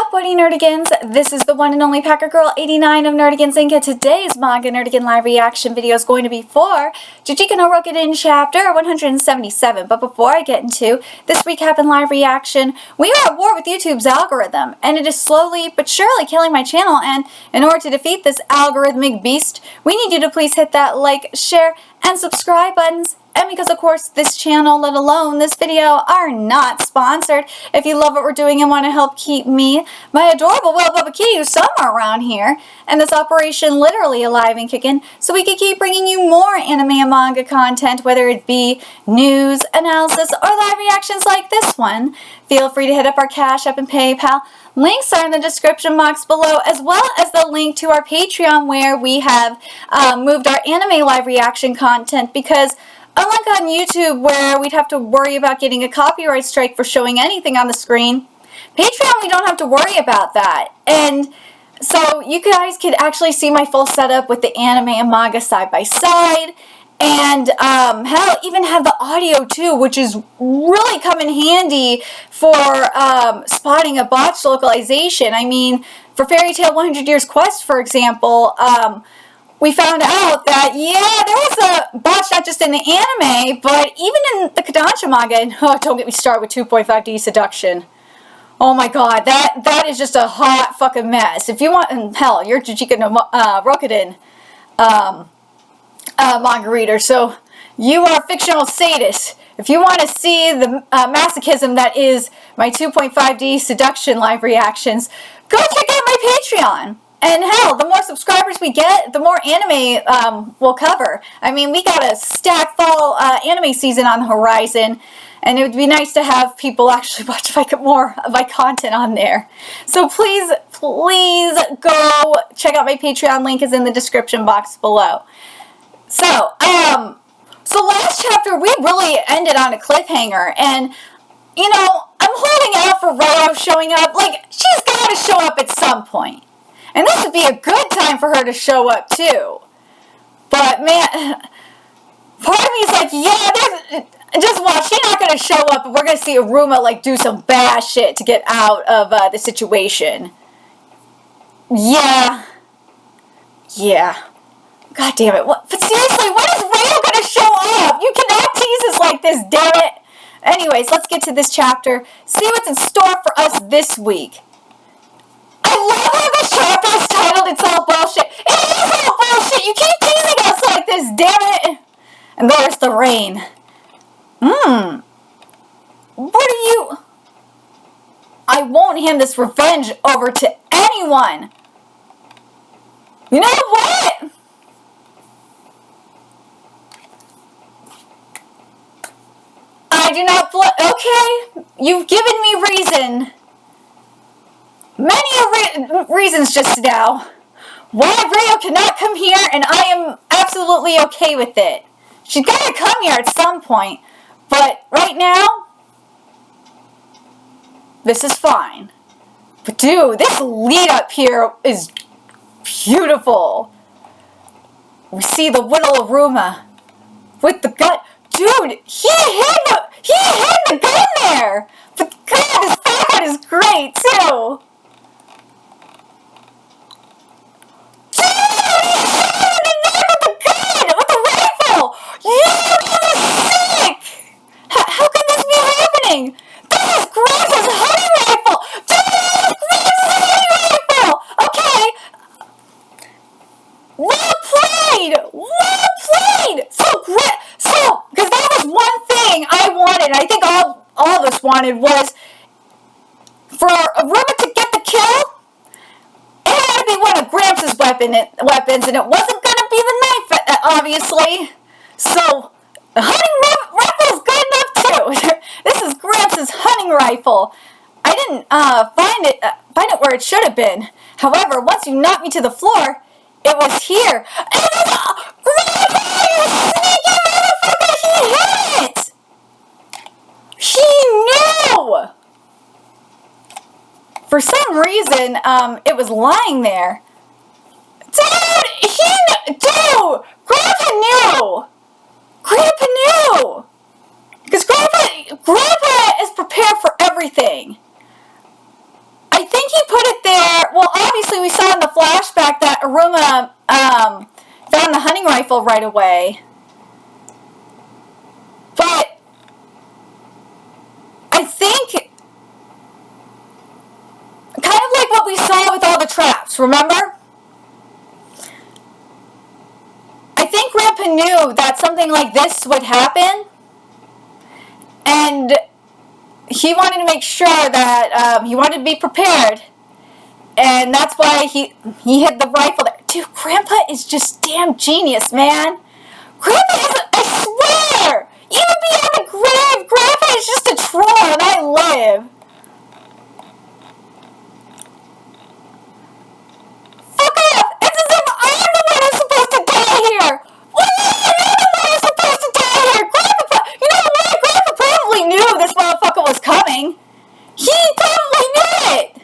up, Woody Nerdigans? This is the one and only Packer Girl 89 of Nerdigans Inc. And today's Manga Nerdigan live reaction video is going to be for Juujika no Rokunin chapter 177. But before I get into this recap and live reaction, we are at war with YouTube's algorithm, and it is slowly but surely killing my channel. And in order to defeat this algorithmic beast, we need you to please hit that like, share, and subscribe buttons. And because, of course, this channel, let alone this video, are not sponsored. If you love what we're doing and want to help keep me, my adorable Will Bubba Kitty, who's somewhere around here, and this operation literally alive and kicking, so we can keep bringing you more anime and manga content, whether it be news, analysis, or live reactions like this one, feel free to hit up our Cash App and PayPal. Links are in the description box below, as well as the link to our Patreon, where we have moved our anime live reaction content, because unlike on YouTube, where we'd have to worry about getting a copyright strike for showing anything on the screen, Patreon, we don't have to worry about that. And so you guys could actually see my full setup with the anime and manga side by side. And hell, even have the audio too, which is really come in handy for spotting a botched localization. I mean, for Fairy Tail 100 Years Quest, for example, we found out that, yeah, there was a botch not just in the anime, but even in the Kodansha manga. And don't get me started with 2.5D seduction. Oh my god, that is just a hot fucking mess. If you want, and hell, you're Juujika no Rokunin manga reader, so you are a fictional sadist. If you want to see the masochism that is my 2.5D seduction live reactions, go check out my Patreon. And hell, the more subscribers we get, the more anime we'll cover. I mean, we got a stacked fall anime season on the horizon, and it would be nice to have people actually watch more of my content on there. So please, please go check out my Patreon. Link is in the description box below. So, so last chapter we really ended on a cliffhanger, and you know, I'm holding out for Ryo showing up. Like, she's got to show up at some point. And this would be a good time for her to show up, too. But, man, part of me is like, yeah, just watch. She's not going to show up, but we're going to see Aruma, like, do some bad shit to get out of the situation. Yeah. Yeah. God damn it. What? But seriously, when is Ryo going to show up? You cannot tease us like this, damn it. Anyways, let's get to this chapter. See what's in store for us this week. I love how this chapter is titled It's All Bullshit. It is all bullshit! You keep teasing us like this, damn it! And there's the rain. What are you... I won't hand this revenge over to anyone. You know what? I do not... Okay, you've given me reason. Many reasons just now why Ryo cannot come here, and I am absolutely okay with it. She's got to come here at some point, but right now, this is fine. But dude, this lead up here is beautiful. We see the little Aruma with the gun. Dude, he hid the gun there. But God, this fight is great too. Wanted was for Aruma to get the kill. It had to be one of GRAMPS' weapons, and it wasn't going to be the knife, obviously. So, the hunting rifle is good enough too. This is GRAMPS' hunting rifle. I didn't find it where it should have been. However, once you knocked me to the floor, it was here. And it was GRAMPS! You sneaky motherfucker! He hit it! He knew! For some reason, it was lying there. Dude! Grandpa knew! Grandpa knew! Because Grandpa is prepared for everything. I think he put Aruma found the hunting rifle right away. But I think, kind of like what we saw with all the traps, remember? I think Grandpa knew that something like this would happen, and he wanted to make sure that he wanted to be prepared, and that's why he hid the rifle there. Dude, Grandpa is just damn genius, man. Grandpa is, I swear, even beyond the grave, Grandpa is just a troll, and I live. Fuck off! It's as if I'm the one who's supposed to die here. What do you mean I'm the one who's supposed to die here? Grandpa, you know what? Grandpa probably knew this motherfucker was coming. He probably knew it.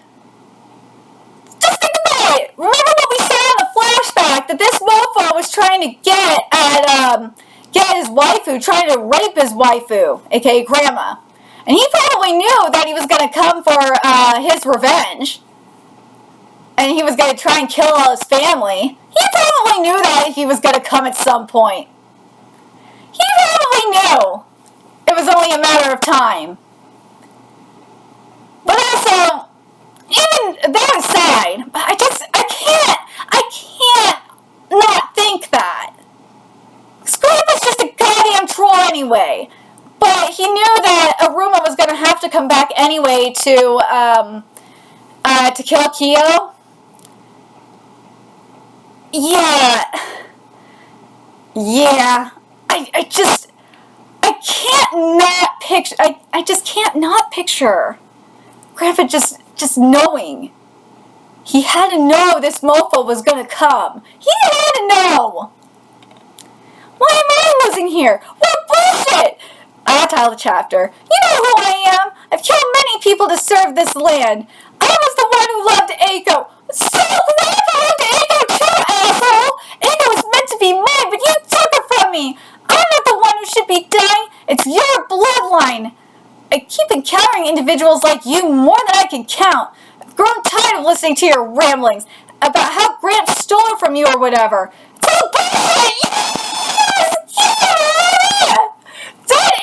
Just think about it. Remember what we saw in the flashback, that this mofo was trying to get his waifu, trying to rape his waifu, aka Grandma. And he probably knew that he was going to come for his revenge. And he was going to try and kill all his family. He probably knew that he was going to come at some point. He probably knew it was only a matter of time. But also, even that aside, I can't not think that. Grandpa's just a goddamn troll anyway. But he knew that Aruma was going to have to come back anyway to kill Kyo. Yeah. I just can't not picture Grandpa just knowing. He had to know this mofo was gonna come. He had to know. Why am I losing here? What bullshit! I'll tell the chapter. You know who I am. I've killed many people to serve this land. I was the one who loved Eiko. So Grandpa loved Eiko too, asshole! Eiko was meant to be mine, but you took her from me. I'm not the one who should be dying. It's your bloodline. I keep encountering individuals like you more than I can count. I've grown tired of listening to your ramblings about how Gramps stole her from you or whatever. It's all bullshit! Yes! Yeah! That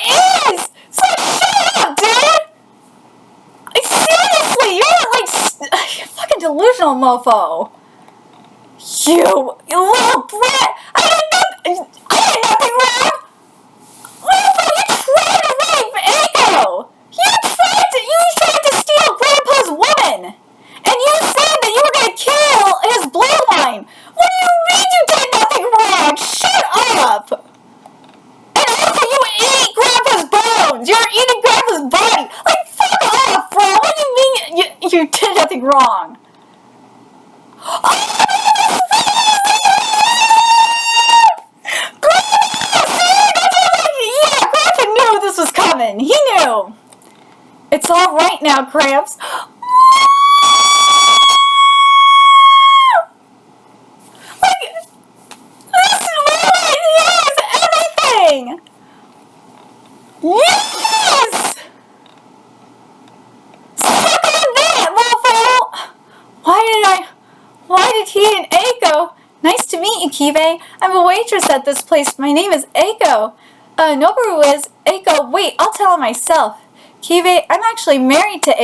is! So shut up, dude! Seriously, you're fucking delusional mofo. You little brat! I did nothing wrong! Mofo, you tried to rape Eiko! You tried to steal Grandpa's woman! And you said that you were gonna kill his bloodline! What do you mean you did nothing wrong? Shut up! And also you ate Grandpa's bones! You're eating Grandpa's body! Like, fuck off, bro! What do you mean you did nothing wrong? Grandpa knew this was coming. He knew. It's all right now, Gramps. This moment, yes, everything. Yes. Suck on that, mofo. Why did he and Eiko? Nice to meet you, Kibe. I'm a waitress at this place. My name is Eiko. Noboru is Eiko. Wait, I'll tell him myself. Kibe, I'm actually married to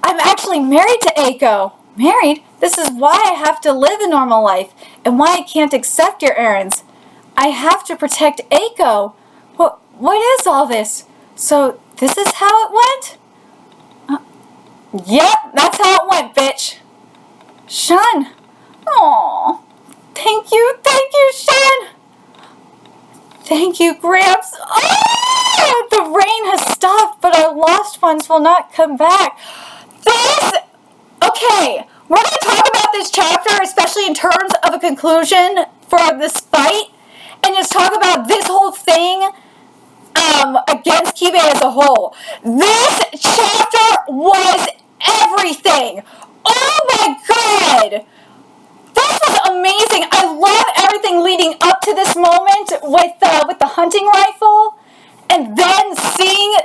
I'm actually married to Eiko. Married? This is why I have to live a normal life and why I can't accept your errands. I have to protect Eiko. What is all this? So this is how it went? Yep, that's how it went, bitch. Shun. Aw. Thank you, Shun. Thank you, Gramps. Oh, the rain has stopped, but our lost ones will not come back. Okay, we're going to talk about this chapter, especially in terms of a conclusion for this fight, and just talk about this whole thing against Kibe as a whole. This chapter was everything. Oh my god! This was amazing. I love everything leading up to this moment with the hunting rifle, and then seeing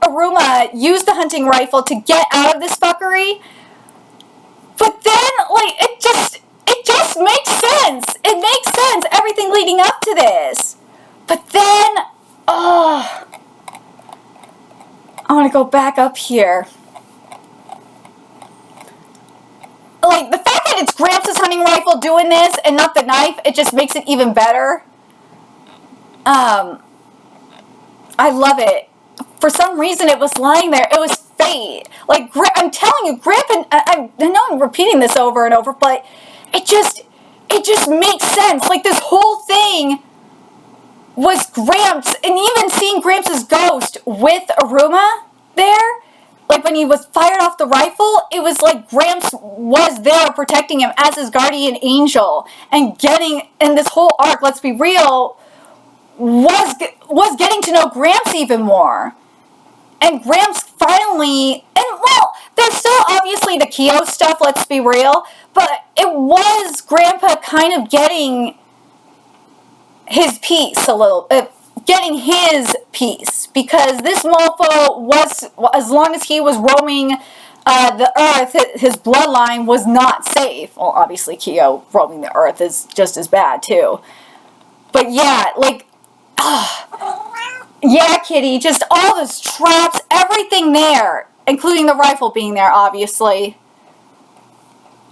Aruma use the hunting rifle to get out of this fuckery. But then, like, it just makes sense. It makes sense, everything leading up to this. But then, I want to go back up here. Like, the fact that it's Gramps' hunting rifle doing this and not the knife, it just makes it even better. I love it. For some reason, it was lying there. It was fate. Like, I'm telling you, Grandpa, I know I'm repeating this over and over, but it just makes sense. Like, this whole thing was Gramps, and even seeing Gramps' ghost with Aruma there, like when he was fired off the rifle, it was like Gramps was there protecting him as his guardian angel, and this whole arc, let's be real, was getting to know Gramps even more. And Gramps finally, and well, there's still obviously the Kyo stuff, let's be real, but it was Grandpa kind of getting his piece a little, getting his piece, because this mofo was, as long as he was roaming the earth, his bloodline was not safe. Well, obviously Kyo roaming the earth is just as bad too. But yeah, like, yeah, Kitty, just all those traps, everything there, including the rifle being there, obviously.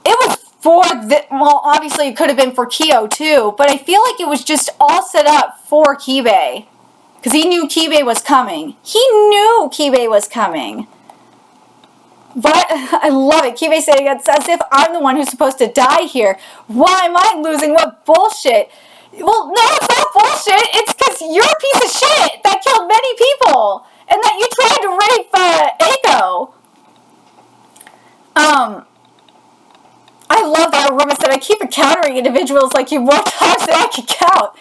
It was for well, obviously it could have been for Kyo too, but I feel like it was just all set up for Kibe. Because he knew Kibe was coming. He knew Kibe was coming. But I love it. Kibe saying it's as if I'm the one who's supposed to die here. Why am I losing? What bullshit. Well, no, it's not bullshit. It's because you're a piece of shit that killed many people. And that you tried to rape Eiko. I love that Aruma said, I keep encountering individuals like you more times than I can count.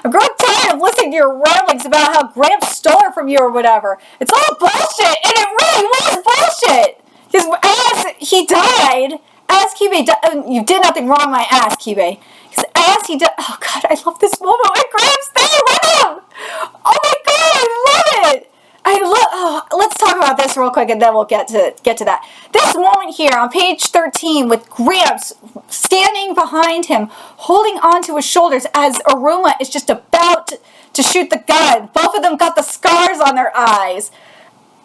I'm growing tired of listening to your ramblings about how Gramps stole her from you or whatever. It's all bullshit, and it really was bullshit. Because as he died, as Kibe died, you did nothing wrong, my ass, Kibe. Because as he died, oh god, I love this moment when Gramps there with him. Oh my god, I love it. Let's talk about this real quick, and then we'll get to that. This moment here on page 13 with Gramps standing behind him, holding onto his shoulders as Aruma is just about to shoot the gun. Both of them got the scars on their eyes.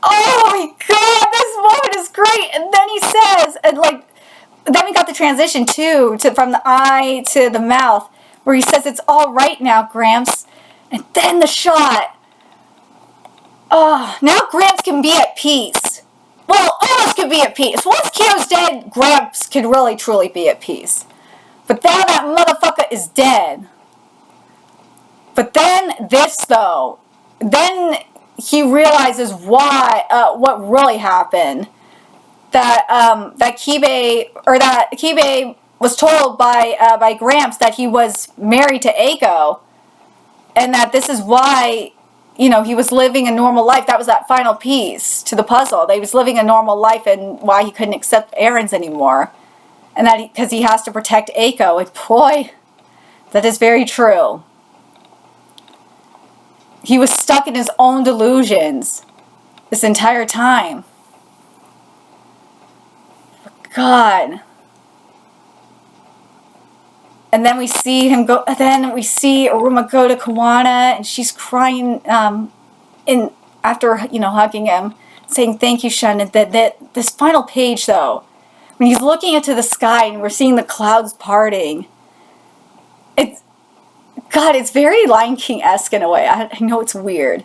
Oh my god, this moment is great. And then he says, and like, then we got the transition too, from the eye to the mouth, where he says, it's all right now, Gramps. And then the shot. Oh, now Gramps can be at peace. Well, almost can be at peace. Once Kyo's dead, Gramps can really, truly be at peace. But now that motherfucker is dead. But then this, though. Then he realizes what really happened. That Kibe was told by Gramps that he was married to Eiko. And that this is why, you know, he was living a normal life. That was that final piece to the puzzle. That he was living a normal life and why he couldn't accept errands anymore. And that because he has to protect Eiko. And boy, that is very true. He was stuck in his own delusions this entire time. God. And then we see him go. Then we see Aruma go to Kawana, and she's crying. After hugging him, saying thank you, Shun. And that this final page, though, when he's looking into the sky and we're seeing the clouds parting, it's very Lion King-esque in a way. I know it's weird,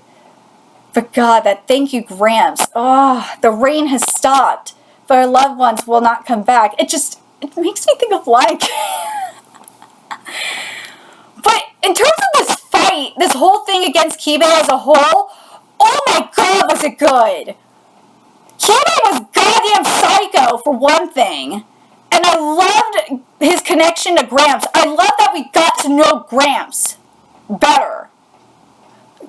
but God, that thank you, Gramps. Oh, the rain has stopped, but our loved ones will not come back. It makes me think of Lion King. But in terms of this fight, this whole thing against Kibe as a whole, oh my god, was it good! Kibe was goddamn psycho, for one thing. And I loved his connection to Gramps. I love that we got to know Gramps better.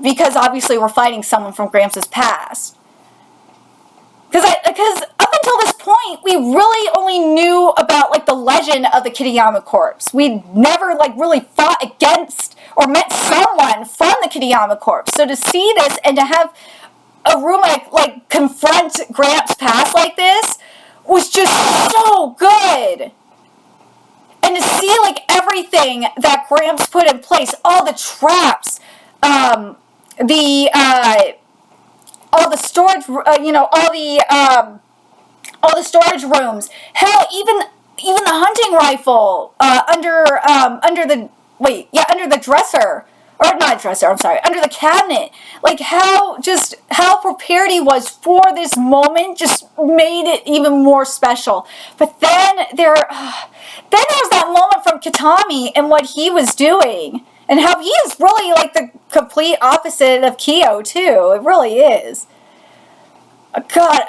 Because obviously we're fighting someone from Gramps' past. Because up until this point, we really only knew about, like, the legend of the Kitayama Corpse. We'd never, like, really fought against or met someone from the Kitayama Corpse. So to see this and to have Aruma, like, confront Gramps' past like this was just so good. everything that Gramps put in place, all the traps, all the storage, all the storage rooms. Hell, even the hunting rifle under the dresser. Or not dresser, I'm sorry, under the cabinet. Like how prepared he was for this moment just made it even more special. But then there was that moment from Kitami and what he was doing. And how he is really like the complete opposite of Kyo too. It really is. God,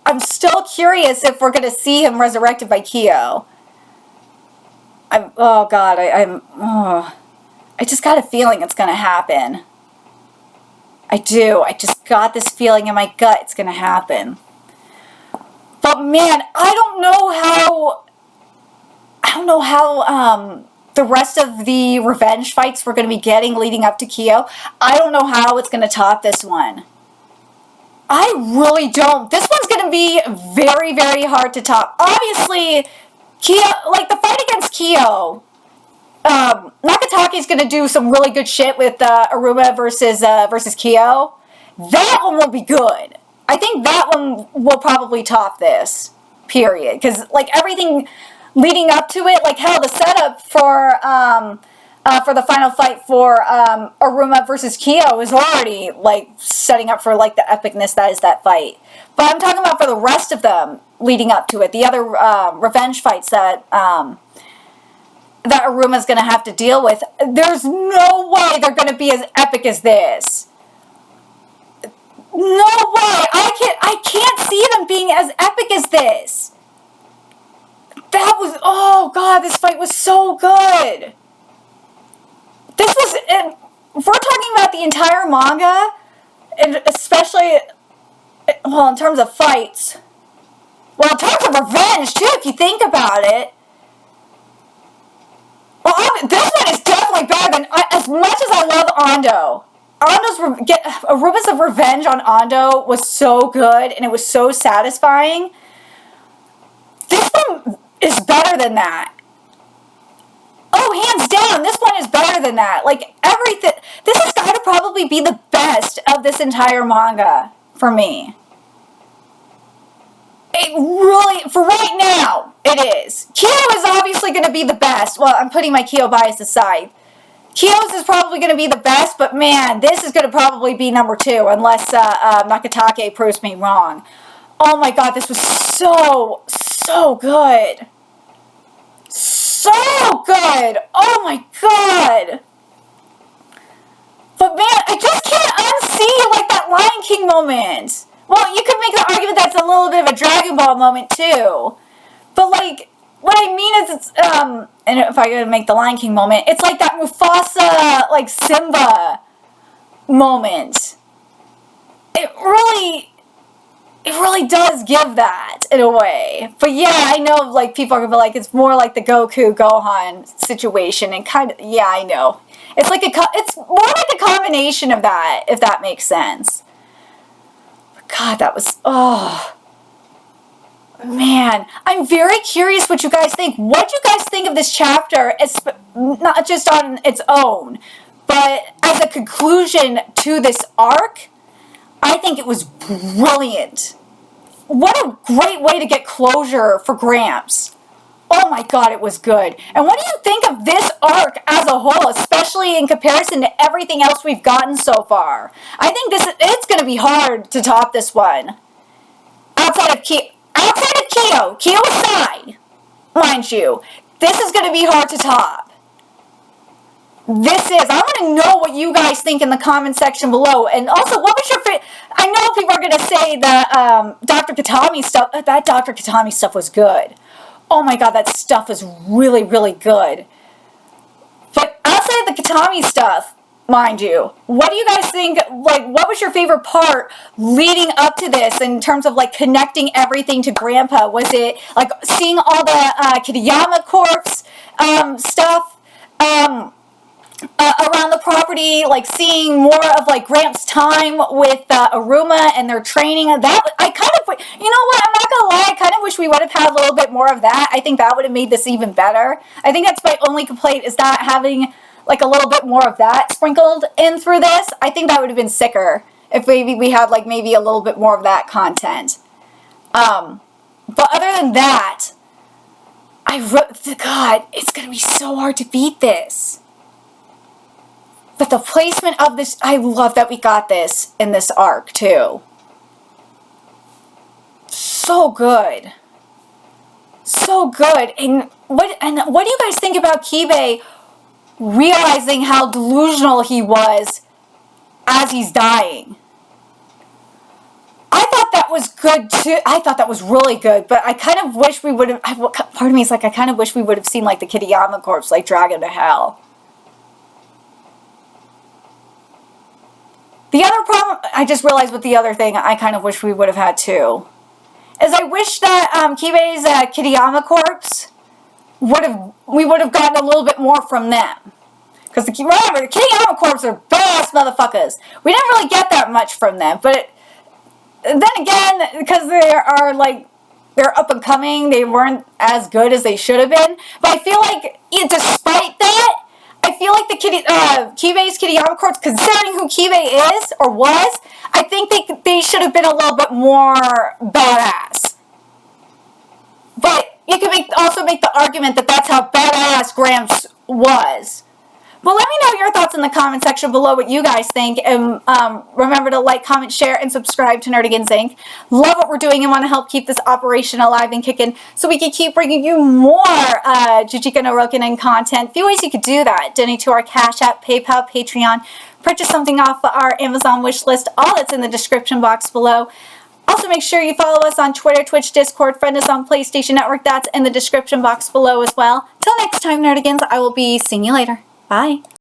I'm still curious if we're going to see him resurrected by Kyo. I just got a feeling it's going to happen. I do. I just got this feeling in my gut it's going to happen. But man, I don't know how the rest of the revenge fights we're going to be getting leading up to Kyo. I don't know how it's going to top this one. I really don't. This one's going to be very, very hard to top. Obviously, Kyo, like the fight against Kyo, Nakatake's going to do some really good shit with Aruma versus Kyo. That one will be good. I think that one will probably top this, period. Because, like, everything leading up to it, like, hell, the setup for the final fight for Aruma versus Kyo is already, like, setting up for, like, the epicness that is that fight. But I'm talking about for the rest of them leading up to it. The other revenge fights that Aruma's going to have to deal with. There's no way they're going to be as epic as this. No way. I can't see them being as epic as this. That was, oh God, this fight was so good. This was, if we're talking about the entire manga, and especially, well, in terms of fights, well, in terms of revenge too, if you think about it. Well, this one is definitely better than, as much as I love Ando. Aruma's revenge on Ando was so good, and it was so satisfying. This one is better than that. Oh, hands down, this one is better than that. Like, everything, this has got to probably be the best of this entire manga, for me. It really, for right now, it is. Kyo is obviously going to be the best. Well, I'm putting my Kyo bias aside. Kyo's is probably going to be the best, but man, this is going to probably be number 2, unless Nakatake proves me wrong. Oh my God, this was so good. So good. Oh my God. But man, I just can't unsee like that Lion King moment. Well, you could make the argument that's a little bit of a Dragon Ball moment too. But like, what I mean is it's, and if I gotta make the Lion King moment, it's like that Mufasa, like Simba moment. It really does give that in a way. But yeah, I know like people are gonna be like, it's more like the Goku Gohan situation, and kind of, yeah, I know. It's like it's more like a combination of that, if that makes sense. But God, that was, oh man, I'm very curious what you guys think. What do you guys think of this chapter? It's not just on its own, but as a conclusion to this arc. I think it was brilliant. What a great way to get closure for Gramps. Oh my God, it was good. And what do you think of this arc as a whole, especially in comparison to everything else we've gotten so far? I think it's going to be hard to top this one. Outside of Kyo aside, mind you, this is going to be hard to top. This is. I want to know what you guys think in the comment section below. And also, what was your favorite? I know people are going to say the Dr. Katami stuff. That Dr. Katami stuff was good. Oh my God, that stuff was really, really good. But outside of the Katami stuff, mind you, what do you guys think? Like, what was your favorite part leading up to this in terms of like connecting everything to Grandpa? Was it like seeing all the Kitayama corpse stuff? Around the property, like seeing more of like Gramps' time with Aruma and their training. That I kind of, you know what? I'm not gonna lie. I kind of wish we would have had a little bit more of that. I think that would have made this even better. I think that's my only complaint, is not having like a little bit more of that sprinkled in through this. I think that would have been sicker if maybe we had like maybe a little bit more of that content. But other than that, God, it's going to be so hard to beat this. But the placement of this, I love that we got this in this arc too. So good. So good. And what do you guys think about Kibe realizing how delusional he was as he's dying? I thought that was good too. I thought that was really good, but I kind of wish we would have, part of me is like, I kind of wish we would have seen like the Kitayama corpse like drag him to hell. The other problem, I just realized with the other thing I kind of wish we would have had too, is I wish that Kibe's Kitayama corpse we would have gotten a little bit more from them. Because remember, the Kitayama corpse are badass motherfuckers. We didn't really get that much from them, but then again, because they're up and coming, they weren't as good as they should have been. But I feel like, despite that, I feel like the Kibe's Kitayama corpse, considering who Kibe is or was, I think they should have been a little bit more badass. But you can also make the argument that that's how badass Gramps was. But let me know your thoughts in the comment section below, what you guys think. And remember to like, comment, share, and subscribe to Nerdigans Inc. Love what we're doing and want to help keep this operation alive and kicking so we can keep bringing you more Juujika no Rokunin content. A few ways you could do that. Donate to our Cash App, PayPal, Patreon. Purchase something off our Amazon wish list. All that's in the description box below. Also, make sure you follow us on Twitter, Twitch, Discord, friend us on PlayStation Network. That's in the description box below as well. Till next time, Nerdigans, I will be seeing you later. Bye.